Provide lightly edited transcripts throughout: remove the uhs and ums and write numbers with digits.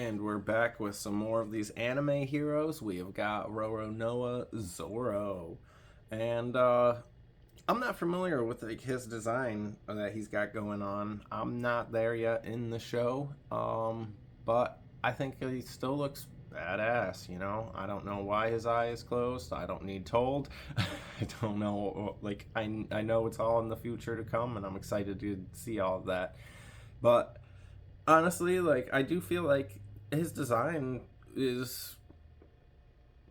And we're back with some more of these anime heroes. We have got Roronoa Zoro. And I'm not familiar with like his design that he's got going on. I'm not there yet in the show. But I think he still looks badass, you know? I don't know why his eye is closed. I don't need told. I don't know like I know it's all in the future to come and I'm excited to see all of that. But honestly, like I do feel like his design is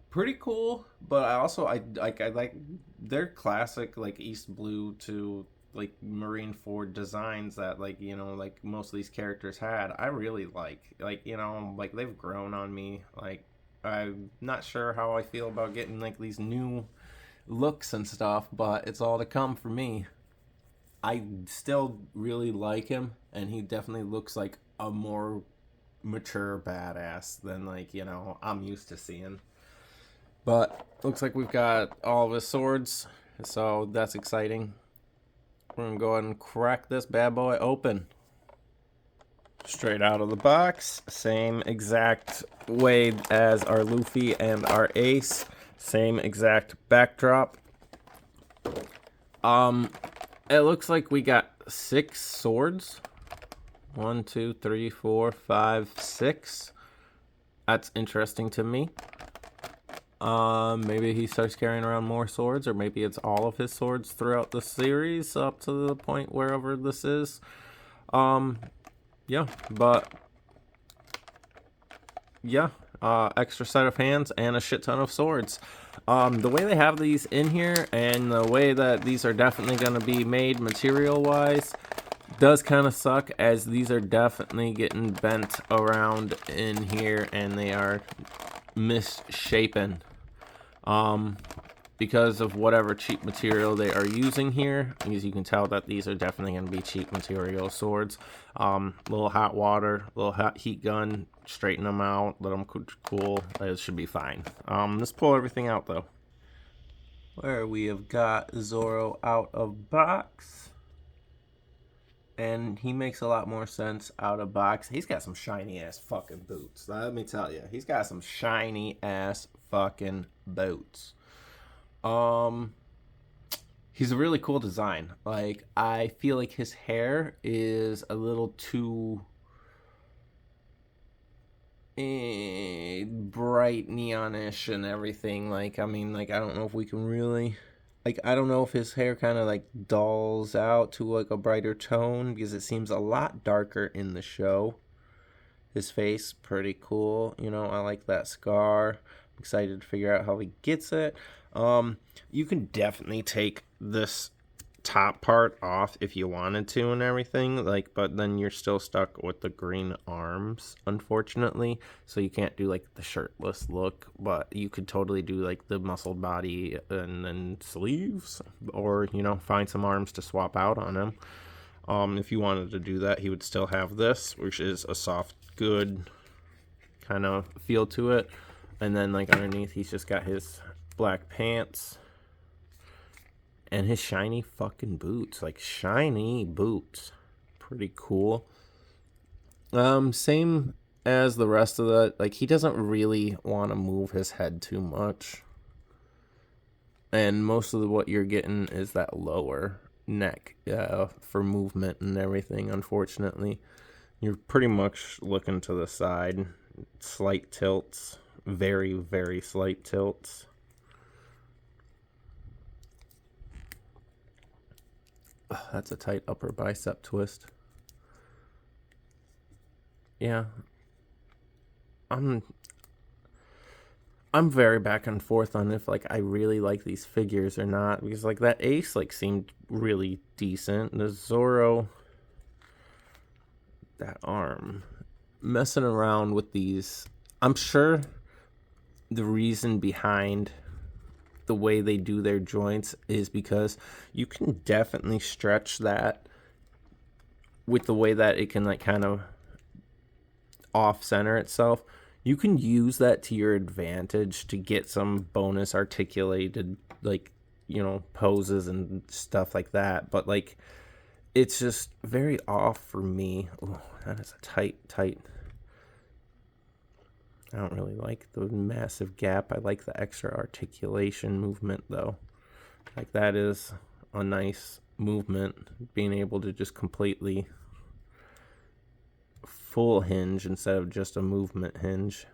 pretty cool, but I like their classic like East Blue to like Marine Ford designs that like most of these characters had. I really like they've grown on me. Like I'm not sure how I feel about getting like these new looks and stuff, but it's all to come for me. I still really like him, and he definitely looks like a more mature badass than I'm used to seeing. But looks like we've got all of his swords, so that's exciting. We're gonna go ahead and crack this bad boy open. Straight out of the box, same exact way as our Luffy and our Ace, same exact backdrop. It looks like we got 6 swords. 1, 2, 3, 4, 5, 6. That's interesting to me. Maybe he starts carrying around more swords, or maybe it's all of his swords throughout the series up to the point wherever this is. Yeah, but yeah, extra set of hands and a shit ton of swords. The way they have these in here and the way that these are definitely going to be made material wise does kind of suck, as these are definitely getting bent around in here and they are misshapen because of whatever cheap material they are using here. As you can tell that these are definitely going to be cheap material swords. Little hot water, little hot heat gun, straighten them out, let them cool. It should be fine. Let's pull everything out though. Where we have got Zoro out of box. And he makes a lot more sense out of box. He's got some shiny ass fucking boots. Let me tell you, he's got some shiny ass fucking boots. He's a really cool design. Like, I feel like his hair is a little too bright, neonish, and everything. Like, I mean, like, I don't know if we can really. Like, I don't know if his hair kind of like dulls out to like a brighter tone, because it seems a lot darker in the show. His face, pretty cool. You know, I like that scar. I'm excited to figure out how he gets it. You can definitely take this top part off if you wanted to and everything, like, but then you're still stuck with the green arms, unfortunately, so you can't do like the shirtless look, but you could totally do like the muscled body and then sleeves, or find some arms to swap out on him. If you wanted to do that, he would still have this, which is a soft, good kind of feel to it, and then like underneath he's just got his black pants and his shiny fucking boots. Like, shiny boots. Pretty cool. Same as the rest of the, like, he doesn't really want to move his head too much. And most of what you're getting is that lower neck for movement and everything, unfortunately. You're pretty much looking to the side. Slight tilts. Very, very slight tilts. That's a tight upper bicep twist. Yeah. I'm very back and forth on if like I really like these figures or not, because like that Ace like seemed really decent. The Zoro, that arm, messing around with these. I'm sure the reason behind the way they do their joints is because you can definitely stretch that with the way that it can like kind of off center itself. You can use that to your advantage to get some bonus articulated like poses and stuff like that, but like it's just very off for me. Ooh, that is a tight I don't really like the massive gap. I like the extra articulation movement, though. Like, that is a nice movement, being able to just completely full hinge instead of just a movement hinge.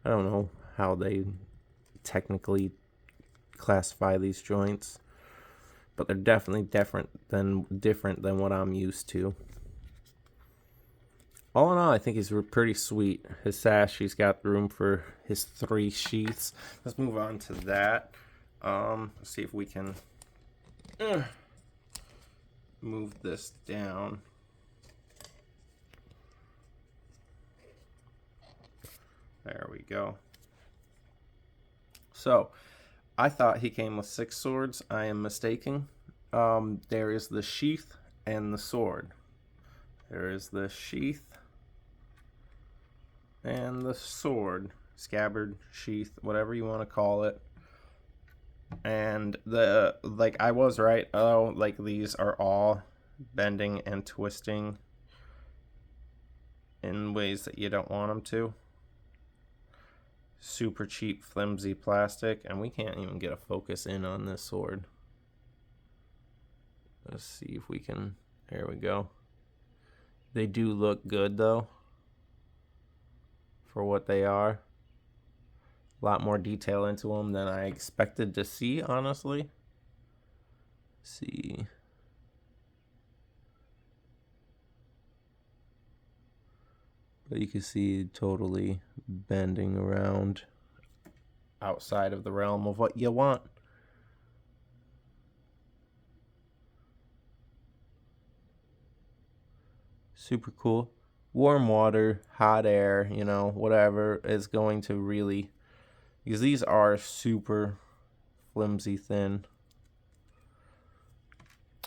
I don't know how they technically classify these joints, but they're definitely different than what I'm used to. All in all, I think he's pretty sweet. His sash, he's got room for his 3 sheaths. Let's move on to that. Let's see if we can move this down. There we go. So, I thought he came with 6 swords. I am mistaken. There is the sheath and the sword. There is the sheath and the sword. Scabbard, sheath, whatever you want to call it. And I was right. Oh, like, these are all bending and twisting in ways that you don't want them to. Super cheap, flimsy plastic, and we can't even get a focus in on this sword. Let's see if we can. There we go. They do look good, though, for what they are. A lot more detail into them than I expected to see, honestly. Let's see. But you can see totally bending around outside of the realm of what you want. Super cool. Warm water, hot air, you know, whatever is going to really, because these are super flimsy thin.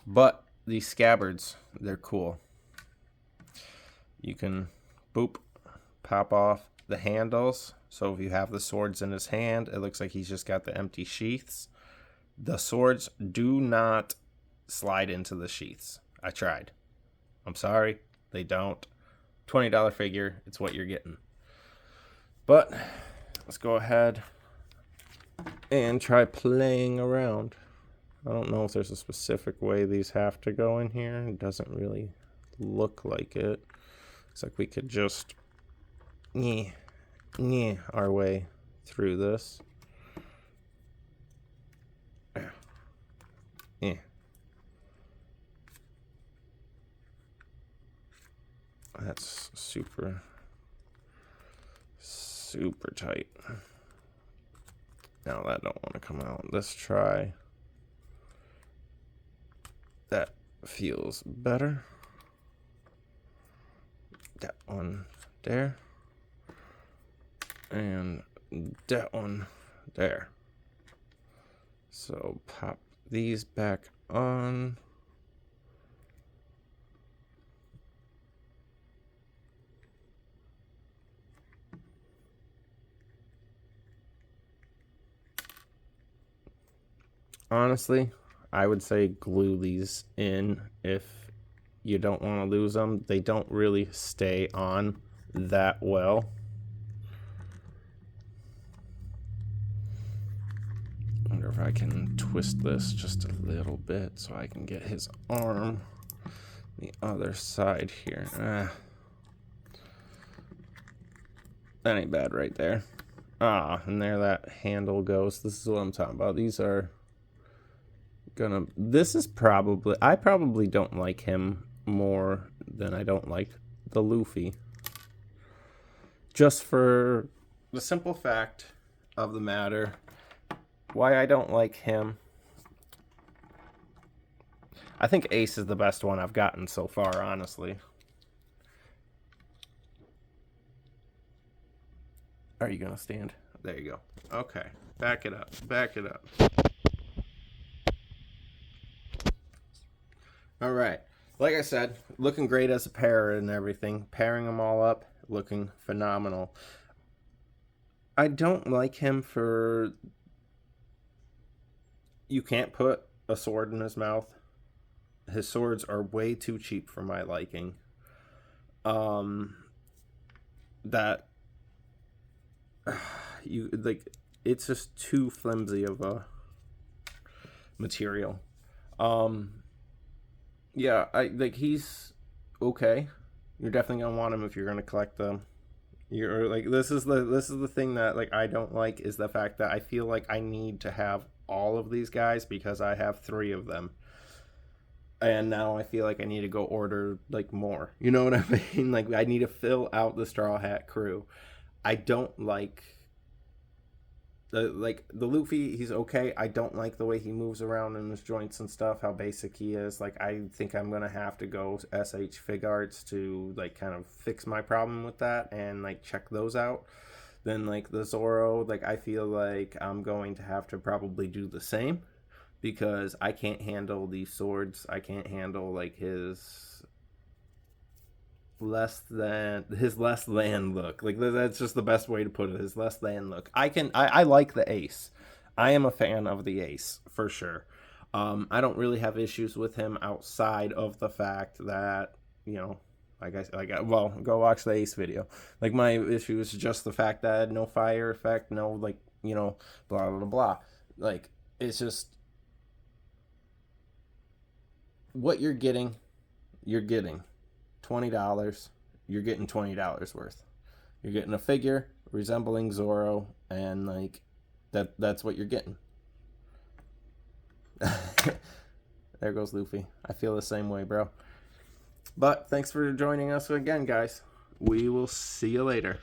But these scabbards, they're cool. You can boop, pop off the handles. So if you have the swords in his hand, it looks like he's just got the empty sheaths. The swords do not slide into the sheaths. I tried. I'm sorry, they don't. $20 figure, it's what you're getting. But let's go ahead and try playing around. I don't know if there's a specific way these have to go in here. It doesn't really look like it. Looks like we could just our way through this. Yeah. That's super tight. Now that don't want to come out. Let's try. That feels better. That one there. And that one there. So pop these back on. Honestly, I would say glue these in if you don't want to lose them. They don't really stay on that well. I wonder if I can twist this just a little bit so I can get his arm the other side here. That ain't bad right there. And there that handle goes. This is what I'm talking about. These are I probably don't like him more than I don't like the Luffy. Just for the simple fact of the matter, why I don't like him. I think Ace is the best one I've gotten so far, honestly. Are you gonna stand? There you go. Okay, back it up. All right. Like I said, looking great as a pair and everything. Pairing them all up, looking phenomenal. I don't like him for... You can't put a sword in his mouth. His swords are way too cheap for my liking. That you like it's just too flimsy of a material. Um, yeah, I like he's okay. You're definitely gonna want him if you're gonna collect them. You're like this is the thing that like I don't like is the fact that I feel like I need to have all of these guys because I have three of them, and now I feel like I need to go order like more. You know what I mean? Like I need to fill out the Straw Hat crew. I don't like the Luffy, he's okay. I don't like the way he moves around in his joints and stuff, how basic he is. Like I think I'm gonna have to go SH Fig Arts to like kind of fix my problem with that and like check those out. Then like the Zoro, like I feel like I'm going to have to probably do the same because I can't handle these swords. I can't handle like his less than look. Like that's just the best way to put it. His less than look. I like the ace. I am a fan of the ace for sure. I don't really have issues with him outside of the fact that I guess well, go watch the ace video. Like my issue is just the fact that no fire effect, no like blah blah blah. Like it's just what you're getting. You're getting $20. You're getting $20 worth. You're getting a figure resembling Zoro, and like that's what you're getting. There goes Luffy. I feel the same way, bro. But thanks for joining us again, guys. We will see you later.